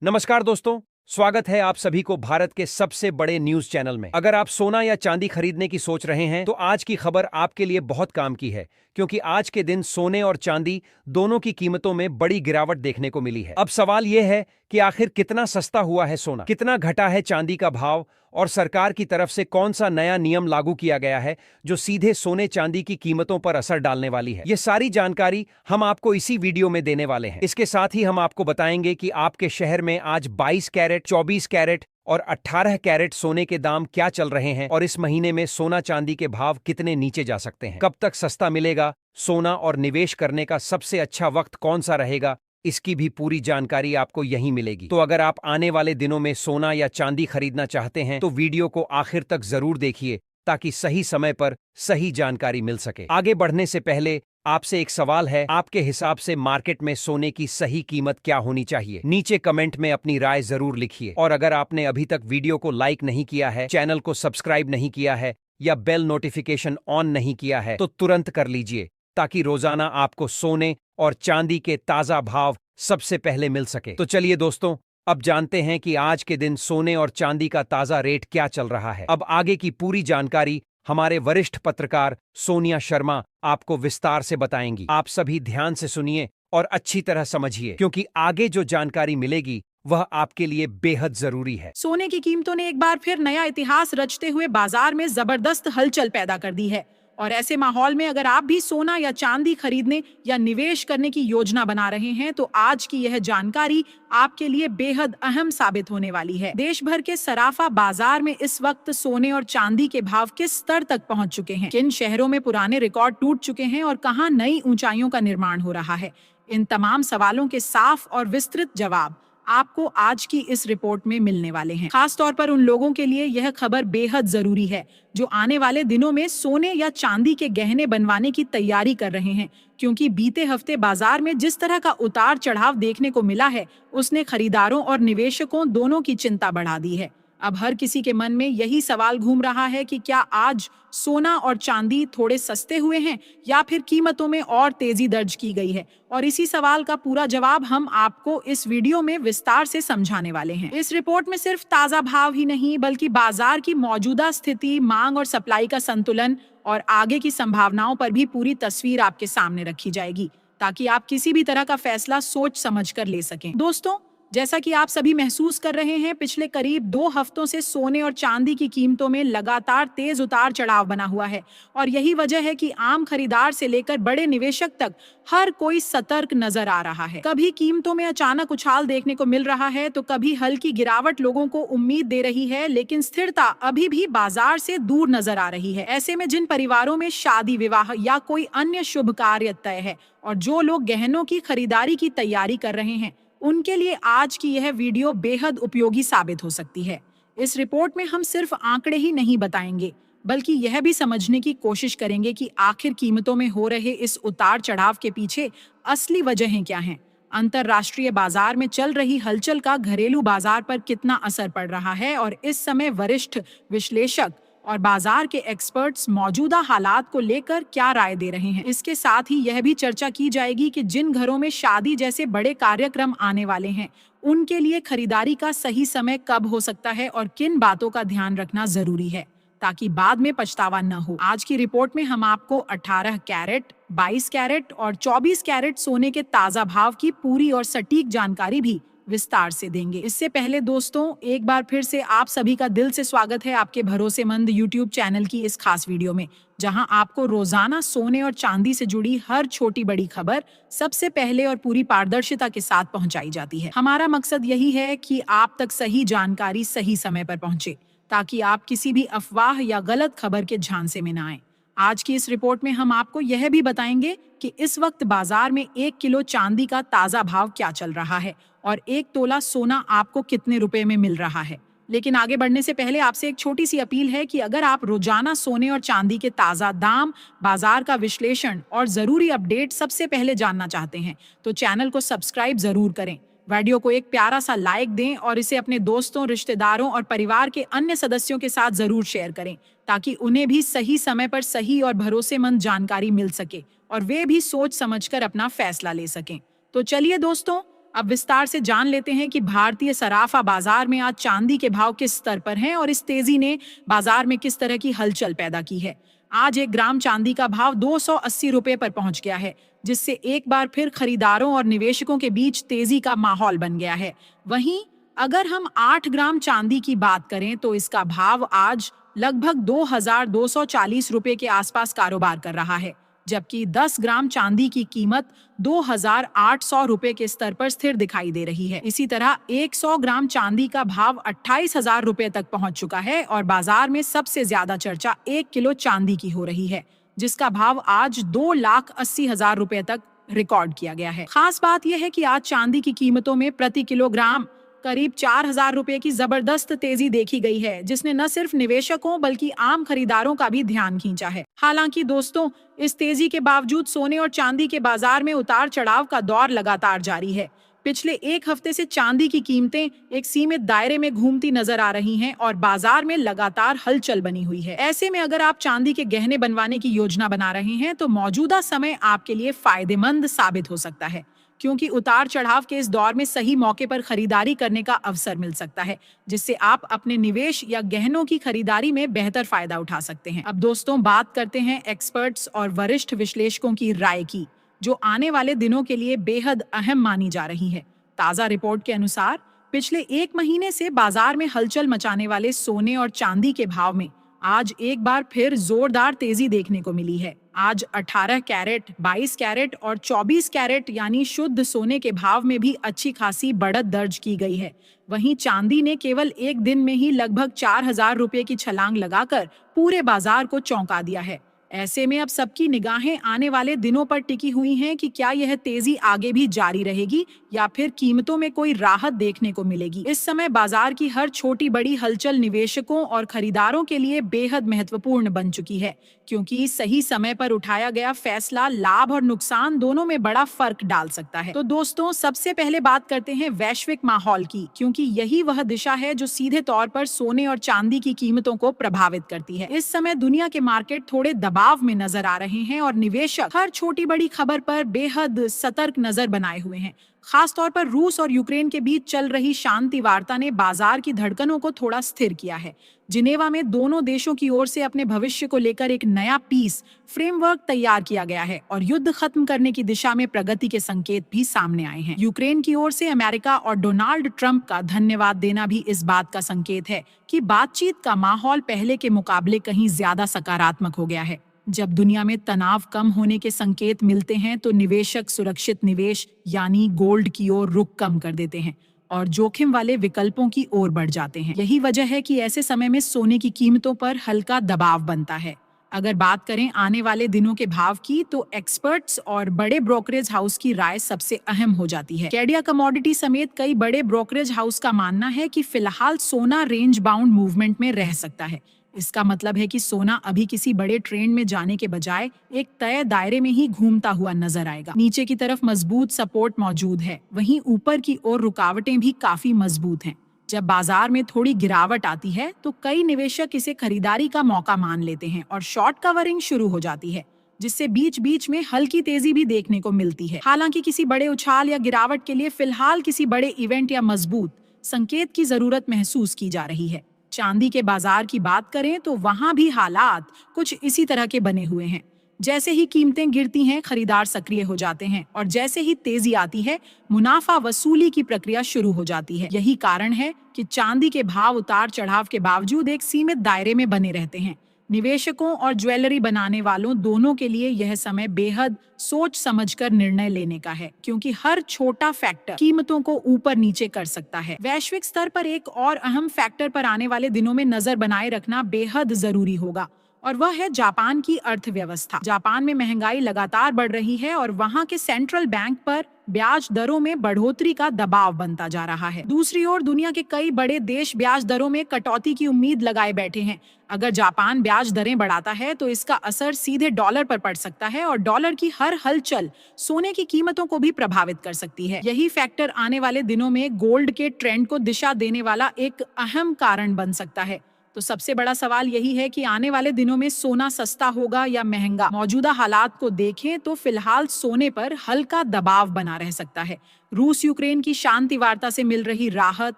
नमस्कार दोस्तों, स्वागत है आप सभी को भारत के सबसे बड़े न्यूज चैनल में। अगर आप सोना या चांदी खरीदने की सोच रहे हैं तो आज की खबर आपके लिए बहुत काम की है, क्योंकि आज के दिन सोने और चांदी दोनों की कीमतों में बड़ी गिरावट देखने को मिली है। अब सवाल यह है कि आखिर कितना सस्ता हुआ है सोना, कितना घटा है चांदी का भाव और सरकार की तरफ से कौन सा नया नियम लागू किया गया है जो सीधे सोने चांदी की कीमतों पर असर डालने वाली है। ये सारी जानकारी हम आपको इसी वीडियो में देने वाले हैं। इसके साथ ही हम आपको बताएंगे कि आपके शहर में आज 22 कैरेट, 24 कैरेट और 18 कैरेट सोने के दाम क्या चल रहे हैं और इस महीने में सोना चांदी के भाव कितने नीचे जा सकते हैं, कब तक सस्ता मिलेगा सोना और निवेश करने का सबसे अच्छा वक्त कौन सा रहेगा, इसकी भी पूरी जानकारी आपको यहीं मिलेगी। तो अगर आप आने वाले दिनों में सोना या चांदी खरीदना चाहते हैं तो वीडियो को आखिर तक जरूर देखिए ताकि सही समय पर सही जानकारी मिल सके। आगे बढ़ने से पहले आपसे एक सवाल है, आपके हिसाब से मार्केट में सोने की सही कीमत क्या होनी चाहिए? नीचे कमेंट में अपनी राय जरूर लिखिए। और अगर आपने अभी तक वीडियो को लाइक नहीं किया है, चैनल को सब्सक्राइब नहीं किया है या बेल नोटिफिकेशन ऑन नहीं किया है तो तुरंत कर लीजिए, ताकि रोजाना आपको सोने और चांदी के ताजा भाव सबसे पहले मिल सके। तो चलिए दोस्तों, अब जानते हैं कि आज के दिन सोने और चांदी का ताजा रेट क्या चल रहा है। अब आगे की पूरी जानकारी हमारे वरिष्ठ पत्रकार सोनिया शर्मा आपको विस्तार से बताएंगी। आप सभी ध्यान से सुनिए और अच्छी तरह समझिए, क्योंकि आगे जो जानकारी मिलेगी वह आपके लिए बेहद जरूरी है। सोने की कीमतों ने एक बार फिर नया इतिहास रचते हुए बाजार में जबरदस्त हलचल पैदा कर दी है। और ऐसे माहौल में अगर आप भी सोना या चांदी खरीदने या निवेश करने की योजना बना रहे हैं तो आज की यह जानकारी आपके लिए बेहद अहम साबित होने वाली है। देश भर के सराफा बाजार में इस वक्त सोने और चांदी के भाव किस स्तर तक पहुंच चुके हैं, किन शहरों में पुराने रिकॉर्ड टूट चुके हैं और कहां नई ऊंचाइयों का निर्माण हो रहा है, इन तमाम सवालों के साफ और विस्तृत जवाब आपको आज की इस रिपोर्ट में मिलने वाले हैं। खास तौर पर उन लोगों के लिए यह खबर बेहद जरूरी है जो आने वाले दिनों में सोने या चांदी के गहने बनवाने की तैयारी कर रहे हैं, क्योंकि बीते हफ्ते बाजार में जिस तरह का उतार चढ़ाव देखने को मिला है उसने खरीदारों और निवेशकों दोनों की चिंता बढ़ा दी है। अब हर किसी के मन में यही सवाल घूम रहा है कि क्या आज सोना और चांदी थोड़े सस्ते हुए हैं या फिर कीमतों में और तेजी दर्ज की गई है। और इसी सवाल का पूरा जवाब हम आपको इस वीडियो में विस्तार से समझाने वाले हैं। इस रिपोर्ट में सिर्फ ताजा भाव ही नहीं बल्कि बाजार की मौजूदा स्थिति, मांग और सप्लाई का संतुलन और आगे की संभावनाओं पर भी पूरी तस्वीर आपके सामने रखी जाएगी, ताकि आप किसी भी तरह का फैसला सोच समझ कर ले सकें। दोस्तों, जैसा कि आप सभी महसूस कर रहे हैं, पिछले करीब 2 हफ्तों से सोने और चांदी की कीमतों में लगातार तेज उतार चढ़ाव बना हुआ है। और यही वजह है कि आम खरीदार से लेकर बड़े निवेशक तक हर कोई सतर्क नजर आ रहा है। कभी कीमतों में अचानक उछाल देखने को मिल रहा है तो कभी हल्की गिरावट लोगों को उम्मीद दे रही है, लेकिन स्थिरता अभी भी बाजार से दूर नजर आ रही है। ऐसे में जिन परिवारों में शादी, विवाह या कोई अन्य शुभ कार्य तय है और जो लोग गहनों की खरीदारी की तैयारी कर रहे हैं, उनके लिए आज की यह वीडियो बेहद उपयोगी साबित हो सकती है। इस रिपोर्ट में हम सिर्फ आंकड़े ही नहीं बताएंगे, बल्कि यह भी समझने की कोशिश करेंगे कि आखिर कीमतों में हो रहे इस उतार चढ़ाव के पीछे असली वजहें क्या हैं। अंतरराष्ट्रीय बाजार में चल रही हलचल का घरेलू बाजार पर कितना असर पड़ रहा है और इस समय वरिष्ठ विश्लेषक और बाजार के एक्सपर्ट्स मौजूदा हालात को लेकर क्या राय दे रहे हैं। इसके साथ ही यह भी चर्चा की जाएगी कि जिन घरों में शादी जैसे बड़े कार्यक्रम आने वाले हैं, उनके लिए खरीदारी का सही समय कब हो सकता है और किन बातों का ध्यान रखना जरूरी है, ताकि बाद में पछतावा न हो। आज की रिपोर्ट में हम आपको 18 कैरेट, 22 कैरेट और 24 कैरेट सोने के ताजा भाव की पूरी और सटीक जानकारी भी विस्तार से देंगे। इससे पहले दोस्तों, एक बार फिर से आप सभी का दिल से स्वागत है आपके भरोसेमंद YouTube चैनल की इस खास वीडियो में, जहां आपको रोजाना सोने और चांदी से जुड़ी हर छोटी बड़ी खबर सबसे पहले और पूरी पारदर्शिता के साथ पहुंचाई जाती है। हमारा मकसद यही है कि आप तक सही जानकारी सही समय पर पहुंचे, ताकि आप किसी भी अफवाह या गलत खबर के झांसे में न आए। आज की इस रिपोर्ट में हम आपको यह भी बताएंगे कि इस वक्त बाजार में 1 किलो चांदी का ताजा भाव क्या चल रहा है और 1 तोला सोना आपको कितने रुपए में मिल रहा है। लेकिन आगे बढ़ने से पहले आपसे एक छोटी सी अपील है कि अगर आप रोजाना सोने और चांदी के ताजा दाम, बाजार का विश्लेषण और जरूरी अपडेट सबसे पहले जानना चाहते हैं तो चैनल को सब्सक्राइब जरूर करें, वीडियो को एक प्यारा सा लाइक दें और इसे अपने दोस्तों, रिश्तेदारों और परिवार के अन्य सदस्यों के साथ जरूर शेयर करें, ताकि उन्हें भी सही समय पर सही और भरोसेमंद जानकारी मिल सके और वे भी सोच समझकर अपना फैसला ले सकें। तो चलिए दोस्तों, अब विस्तार से जान लेते हैं कि भारतीय सराफा बाजार में आज चांदी के भाव किस स्तर पर हैं और इस तेजी ने बाजार में किस तरह की हलचल पैदा की है। आज 1 ग्राम चांदी का भाव 280 रुपए पर पहुंच गया है, जिससे एक बार फिर खरीदारों और निवेशकों के बीच तेजी का माहौल बन गया है। वहीं अगर हम 8 ग्राम चांदी की बात करें तो इसका भाव आज लगभग 2240 रुपए के आसपास कारोबार कर रहा है, जबकि 10 ग्राम चांदी की कीमत 2800 रुपए के स्तर पर स्थिर दिखाई दे रही है। इसी तरह 100 ग्राम चांदी का भाव 28,000 रुपए तक पहुंच चुका है और बाजार में सबसे ज्यादा चर्चा 1 किलो चांदी की हो रही है, जिसका भाव आज 2,80,000 रुपए तक रिकॉर्ड किया गया है। खास बात यह है कि आज चांदी की कीमतों में प्रति किलोग्राम करीब 4,000 रुपए की जबरदस्त तेजी देखी गई है, जिसने न सिर्फ निवेशकों बल्कि आम खरीदारों का भी ध्यान खींचा है। हालांकि दोस्तों, इस तेजी के बावजूद सोने और चांदी के बाजार में उतार चढ़ाव का दौर लगातार जारी है। पिछले एक हफ्ते से चांदी की कीमतें एक सीमित दायरे में घूमती नजर आ रही हैं और बाजार में लगातार हलचल बनी हुई है। ऐसे में अगर आप चांदी के गहने बनवाने की योजना बना रहे हैं तो मौजूदा समय आपके लिए फायदेमंद साबित हो सकता है, क्योंकि उतार चढ़ाव के इस दौर में सही मौके पर खरीदारी करने का अवसर मिल सकता है, जिससे आप अपने निवेश या गहनों की खरीदारी में बेहतर फायदा उठा सकते हैं। अब दोस्तों, बात करते हैं एक्सपर्ट्स और वरिष्ठ विश्लेषकों की राय की, जो आने वाले दिनों के लिए बेहद अहम मानी जा रही है। ताजा रिपोर्ट के अनुसार पिछले 1 महीने से बाजार में हलचल मचाने वाले सोने और चांदी के भाव में आज एक बार फिर जोरदार तेजी देखने को मिली है। आज 18 कैरेट, 22 कैरेट और 24 कैरेट यानी शुद्ध सोने के भाव में भी अच्छी खासी बढ़त दर्ज की गई है। वहीं चांदी ने केवल एक दिन में ही लगभग 4,000 रुपए की छलांग लगाकर पूरे बाजार को चौंका दिया है। ऐसे में अब सबकी निगाहें आने वाले दिनों पर टिकी हुई हैं कि क्या यह तेजी आगे भी जारी रहेगी या फिर कीमतों में कोई राहत देखने को मिलेगी। इस समय बाजार की हर छोटी बड़ी हलचल निवेशकों और खरीदारों के लिए बेहद महत्वपूर्ण बन चुकी है, क्योंकि सही समय पर उठाया गया फैसला लाभ और नुकसान दोनों में बड़ा फर्क डाल सकता है। तो दोस्तों, सबसे पहले बात करते हैं वैश्विक माहौल की, क्योंकि यही वह दिशा है जो सीधे तौर पर सोने और चांदी की कीमतों को प्रभावित करती है। इस समय दुनिया के मार्केट थोड़े दबाव में नजर आ रहे हैं और निवेशक हर छोटी बड़ी खबर पर बेहद सतर्क नजर बनाए हुए हैं। खासतौर पर रूस और यूक्रेन के बीच चल रही शांति वार्ता ने बाजार की धड़कनों को थोड़ा स्थिर किया है। जिनेवा में दोनों देशों की ओर से अपने भविष्य को लेकर एक नया पीस फ्रेमवर्क तैयार किया गया है और युद्ध खत्म करने की दिशा में प्रगति के संकेत भी सामने आए हैं। यूक्रेन की ओर से अमेरिका और डोनाल्ड ट्रंप का धन्यवाद देना भी इस बात का संकेत है कि बातचीत का माहौल पहले के मुकाबले कहीं ज्यादा सकारात्मक हो गया है। जब दुनिया में तनाव कम होने के संकेत मिलते हैं तो निवेशक सुरक्षित निवेश यानी गोल्ड की ओर रुख कम कर देते हैं और जोखिम वाले विकल्पों की ओर बढ़ जाते हैं। यही वजह है कि ऐसे समय में सोने की कीमतों पर हल्का दबाव बनता है। अगर बात करें आने वाले दिनों के भाव की, तो एक्सपर्ट्स और बड़े ब्रोकरेज हाउस की राय सबसे अहम हो जाती है। कैडिया कमोडिटी समेत कई बड़े ब्रोकरेज हाउस का मानना है कि फिलहाल सोना रेंज बाउंड मूवमेंट में रह सकता है। इसका मतलब है कि सोना अभी किसी बड़े ट्रेंड में जाने के बजाय एक तय दायरे में ही घूमता हुआ नजर आएगा। नीचे की तरफ मजबूत सपोर्ट मौजूद है, वहीं ऊपर की ओर रुकावटें भी काफी मजबूत हैं। जब बाजार में थोड़ी गिरावट आती है तो कई निवेशक इसे खरीदारी का मौका मान लेते हैं और शॉर्ट कवरिंग शुरू हो जाती है, जिससे बीच बीच में हल्की तेजी भी देखने को मिलती है। हालांकि किसी बड़े उछाल या गिरावट के लिए फिलहाल किसी बड़े इवेंट या मजबूत संकेत की जरूरत महसूस की जा रही है। चांदी के बाजार की बात करें तो वहां भी हालात कुछ इसी तरह के बने हुए हैं। जैसे ही कीमतें गिरती हैं, खरीदार सक्रिय हो जाते हैं और जैसे ही तेजी आती है, मुनाफा वसूली की प्रक्रिया शुरू हो जाती है। यही कारण है कि चांदी के भाव उतार चढ़ाव के बावजूद एक सीमित दायरे में बने रहते हैं। निवेशकों और ज्वेलरी बनाने वालों दोनों के लिए यह समय बेहद सोच समझकर निर्णय लेने का है, क्योंकि हर छोटा फैक्टर कीमतों को ऊपर नीचे कर सकता है। वैश्विक स्तर पर एक और अहम फैक्टर पर आने वाले दिनों में नजर बनाए रखना बेहद जरूरी होगा और वह है जापान की अर्थव्यवस्था। जापान में महंगाई लगातार बढ़ रही है और वहां के सेंट्रल बैंक पर ब्याज दरों में बढ़ोतरी का दबाव बनता जा रहा है। दूसरी ओर दुनिया के कई बड़े देश ब्याज दरों में कटौती की उम्मीद लगाए बैठे हैं। अगर जापान ब्याज दरें बढ़ाता है तो इसका असर सीधे डॉलर पर पड़ सकता है और डॉलर की हर हलचल सोने की कीमतों को भी प्रभावित कर सकती है। यही फैक्टर आने वाले दिनों में गोल्ड के ट्रेंड को दिशा देने वाला एक अहम कारण बन सकता है। तो सबसे बड़ा सवाल यही है कि आने वाले दिनों में सोना सस्ता होगा या महंगा। मौजूदा हालात को देखें तो फिलहाल सोने पर हल्का दबाव बना रह सकता है। रूस यूक्रेन की शांति वार्ता से मिल रही राहत,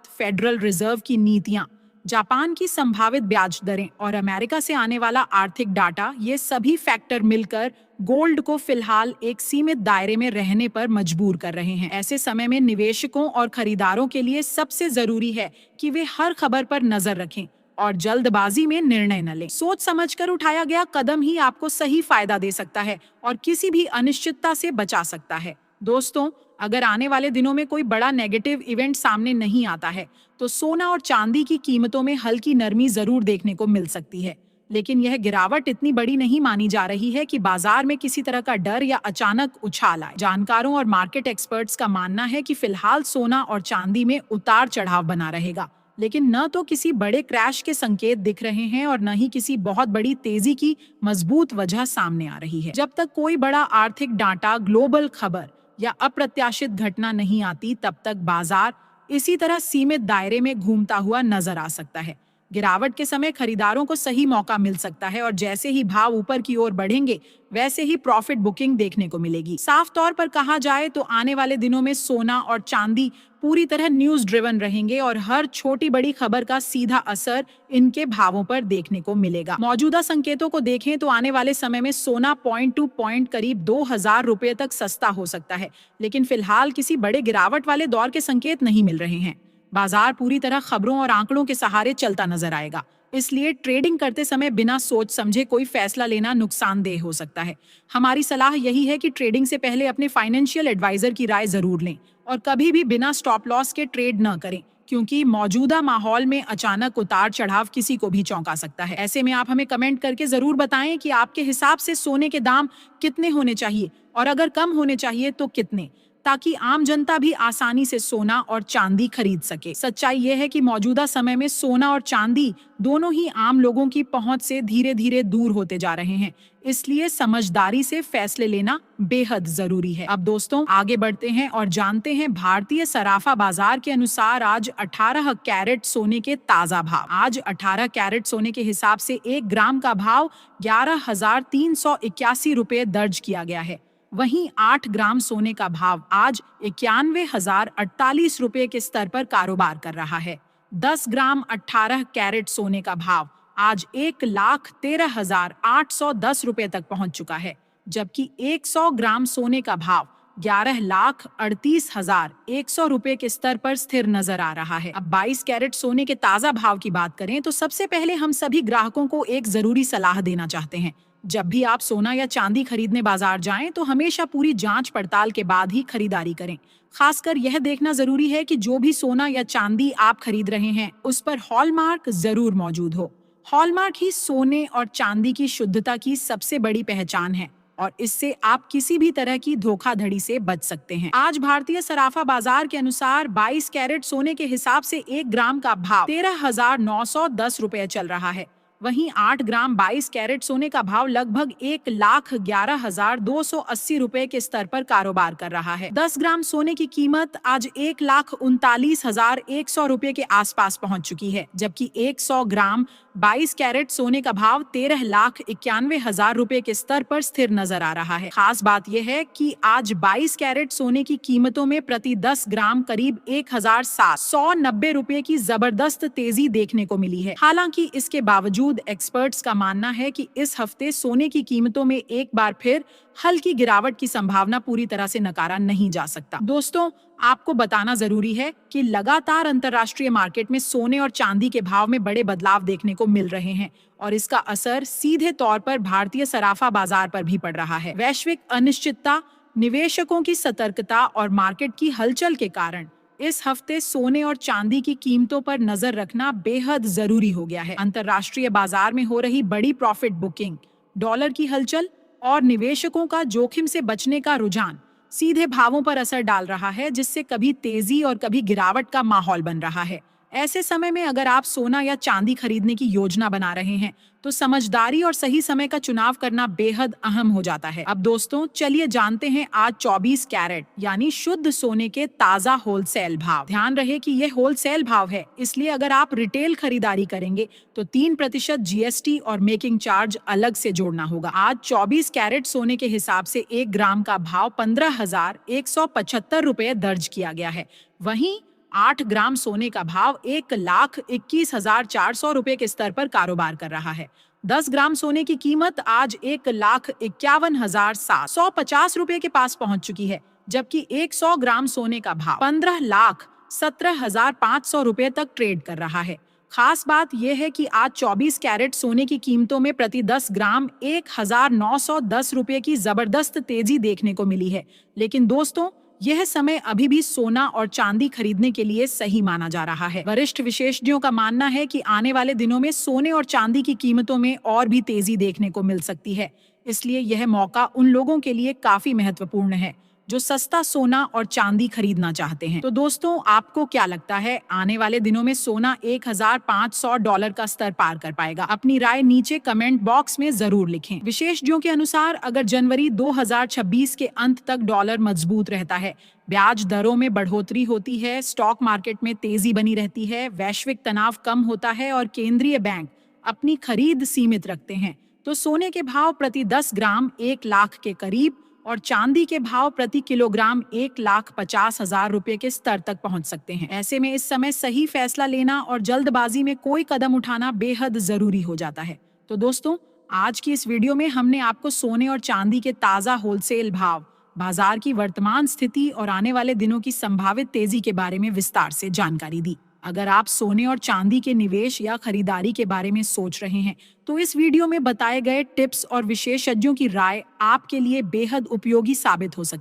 फेडरल रिजर्व की नीतियां, जापान की संभावित ब्याज दरें और अमेरिका से आने वाला आर्थिक डाटा, ये सभी फैक्टर मिलकर गोल्ड को फिलहाल एक सीमित दायरे में रहने पर मजबूर कर रहे हैं। ऐसे समय में निवेशकों और खरीदारों के लिए सबसे जरूरी है कि वे हर खबर पर नजर रखें और जल्दबाजी में निर्णय न लें। सोच समझकर उठाया गया कदम ही आपको सही फायदा दे सकता है और किसी भी अनिश्चितता से बचा सकता है। दोस्तों, अगर आने वाले दिनों में कोई बड़ा नेगेटिव इवेंट सामने नहीं आता है तो सोना और चांदी की कीमतों में हल्की नरमी जरूर देखने को मिल सकती है, लेकिन यह गिरावट इतनी बड़ी नहीं मानी जा रही है कि बाजार में किसी तरह का डर या अचानक उछाल आए। जानकारों और मार्केट एक्सपर्ट्स का मानना है कि फिलहाल सोना और चांदी में उतार चढ़ाव बना रहेगा, लेकिन न तो किसी बड़े क्रैश के संकेत दिख रहे हैं और न ही किसी बहुत बड़ी तेजी की मजबूत वजह सामने आ रही है। जब तक कोई बड़ा आर्थिक डाटा, ग्लोबल खबर या अप्रत्याशित घटना नहीं आती, तब तक बाजार इसी तरह सीमित दायरे में घूमता हुआ नजर आ सकता है। गिरावट के समय खरीदारों को सही मौका मिल सकता है और जैसे ही भाव ऊपर की ओर बढ़ेंगे वैसे ही प्रॉफिट बुकिंग देखने को मिलेगी। साफ तौर पर कहा जाए तो आने वाले दिनों में सोना और चांदी पूरी तरह न्यूज ड्रिवन रहेंगे और हर छोटी बड़ी खबर का सीधा असर इनके भावों पर देखने को मिलेगा। मौजूदा संकेतों को देखें तो आने वाले समय में सोना पॉइंट टू पॉइंट करीब 2000 रुपए तक सस्ता हो सकता है, लेकिन फिलहाल किसी बड़े गिरावट वाले दौर के संकेत नहीं मिल रहे हैं। बाजार पूरी तरह खबरों और आंकड़ों के सहारे चलता नजर आएगा, इसलिए ट्रेडिंग करते समय बिना सोच समझे कोई फैसला लेना नुकसानदेह हो सकता है। हमारी सलाह यही है कि ट्रेडिंग से पहले अपने फाइनेंशियल एडवाइजर की राय जरूर लें और कभी भी बिना स्टॉप लॉस के ट्रेड न करें, क्योंकि मौजूदा माहौल में अचानक उतार चढ़ाव किसी को भी चौंका सकता है। ऐसे में आप हमें कमेंट करके जरूर बताएं कि आपके हिसाब से सोने के दाम कितने होने चाहिए और अगर कम होने चाहिए तो कितने, ताकि आम जनता भी आसानी से सोना और चांदी खरीद सके। सच्चाई यह है कि मौजूदा समय में सोना और चांदी दोनों ही आम लोगों की पहुंच से धीरे धीरे दूर होते जा रहे हैं, इसलिए समझदारी से फैसले लेना बेहद जरूरी है। अब दोस्तों, आगे बढ़ते हैं और जानते हैं भारतीय सराफा बाजार के अनुसार आज 18 कैरेट सोने के ताजा भाव। आज 18 कैरेट सोने के हिसाब से 1 ग्राम का भाव 11,381 रुपए दर्ज किया गया है। वहीं 8 ग्राम सोने का भाव आज 91,048 रुपए के स्तर पर कारोबार कर रहा है। 10 ग्राम 18 कैरेट सोने का भाव आज 1,13,810 रुपए तक पहुंच चुका है, जबकि 100 ग्राम सोने का भाव 11,38,100 रुपए के स्तर पर स्थिर नजर आ रहा है। अब 22 कैरेट सोने के ताजा भाव की बात करें तो सबसे पहले हम सभी ग्राहकों को एक जरूरी सलाह देना चाहते हैं। जब भी आप सोना या चांदी खरीदने बाजार जाएं तो हमेशा पूरी जांच पड़ताल के बाद ही खरीदारी करें। खासकर यह देखना जरूरी है कि जो भी सोना या चांदी आप खरीद रहे हैं उस पर हॉलमार्क जरूर मौजूद हो। हॉलमार्क ही सोने और चांदी की शुद्धता की सबसे बड़ी पहचान है और इससे आप किसी भी तरह की धोखाधड़ी से बच सकते हैं। आज भारतीय सराफा बाजार के अनुसार 22 कैरेट सोने के हिसाब से 1 ग्राम का भाव 13,910 रुपए चल रहा है। वहीं 8 ग्राम 22 कैरेट सोने का भाव लगभग 1,11,280 रुपए के स्तर पर कारोबार कर रहा है। 10 ग्राम सोने की कीमत आज 1,39,100 रुपए के आसपास पहुंच चुकी है, जबकि 100 ग्राम 22 कैरेट सोने का भाव 13,91,000 रुपए के स्तर पर स्थिर नजर आ रहा है। खास बात यह है कि आज 22 कैरेट सोने की कीमतों में प्रति 10 ग्राम करीब 1,790 रुपए की जबरदस्त तेजी देखने को मिली है। हालांकि इसके बावजूद एक्सपर्ट्स का मानना है कि इस हफ्ते सोने की कीमतों में एक बार फिर हल्की गिरावट की संभावना पूरी तरह से नकारा नहीं जा सकता। दोस्तों, आपको बताना जरूरी है कि लगातार अंतर्राष्ट्रीय मार्केट में सोने और चांदी के भाव में बड़े बदलाव देखने को मिल रहे हैं और इसका असर सीधे तौर पर भारतीय सराफा बाजार पर भी पड़ रहा है। वैश्विक अनिश्चितता, निवेशकों की सतर्कता और मार्केट की हलचल के कारण इस हफ्ते सोने और चांदी की कीमतों पर नजर रखना बेहद जरूरी हो गया है। अंतर्राष्ट्रीय बाजार में हो रही बड़ी प्रॉफिट बुकिंग, डॉलर की हलचल और निवेशकों का जोखिम से बचने का रुझान सीधे भावों पर असर डाल रहा है, जिससे कभी तेजी और कभी गिरावट का माहौल बन रहा है। ऐसे समय में अगर आप सोना या चांदी खरीदने की योजना बना रहे हैं तो समझदारी और सही समय का चुनाव करना बेहद अहम हो जाता है। अब दोस्तों चलिए जानते हैं आज 24 कैरेट यानी शुद्ध सोने के ताजा होलसेल भाव। ध्यान रहे कि ये होलसेल भाव है, इसलिए अगर आप रिटेल खरीदारी करेंगे तो 3% जीएसटी और मेकिंग चार्ज अलग से जोड़ना होगा। आज 24 कैरेट सोने के हिसाब से 1 ग्राम का भाव 15,175 रुपए दर्ज किया गया है। वहीं 8 ग्राम सोने का भाव 1,21,400 रुपए के स्तर पर कारोबार कर रहा है। 10 ग्राम सोने की कीमत आज 1,51,750 रुपए के पास पहुंच चुकी है, जबकि 100 ग्राम सोने का भाव 15,17,500 रुपए तक ट्रेड कर रहा है। खास बात यह है कि आज 24 कैरेट सोने की कीमतों में प्रति 10 ग्राम 1,910 रुपए की जबरदस्त तेजी देखने को मिली है। लेकिन दोस्तों यह समय अभी भी सोना और चांदी खरीदने के लिए सही माना जा रहा है। वरिष्ठ विशेषज्ञों का मानना है कि आने वाले दिनों में सोने और चांदी की कीमतों में और भी तेजी देखने को मिल सकती है। इसलिए यह मौका उन लोगों के लिए काफी महत्वपूर्ण है जो सस्ता सोना और चांदी खरीदना चाहते हैं। तो दोस्तों आपको क्या लगता है, आने वाले दिनों में सोना $1,500 का स्तर पार कर पाएगा? अपनी राय नीचे कमेंट बॉक्स में जरूर लिखें। विशेषज्ञों के अनुसार अगर जनवरी 2026 के अंत तक डॉलर मजबूत रहता है, ब्याज दरों में बढ़ोतरी होती है, स्टॉक मार्केट में तेजी बनी रहती है, वैश्विक तनाव कम होता है और केंद्रीय बैंक अपनी खरीद सीमित रखते हैं, तो सोने के भाव प्रति 10 ग्राम 1 लाख के करीब और चांदी के भाव प्रति किलोग्राम 1,50,000 रुपए के स्तर तक पहुंच सकते हैं। ऐसे में इस समय सही फैसला लेना और जल्दबाजी में कोई कदम उठाना बेहद जरूरी हो जाता है। तो दोस्तों आज की इस वीडियो में हमने आपको सोने और चांदी के ताजा होलसेल भाव, बाजार की वर्तमान स्थिति और आने वाले दिनों की संभावित तेजी के बारे में विस्तार से जानकारी दी। अगर आप सोने और चांदी के निवेश या खरीदारी के बारे में सोच रहे हैं तो इस वीडियो में बताए गए टिप्स और विशेषज्ञों की राय आपके लिए बेहद उपयोगी साबित हो सकती है।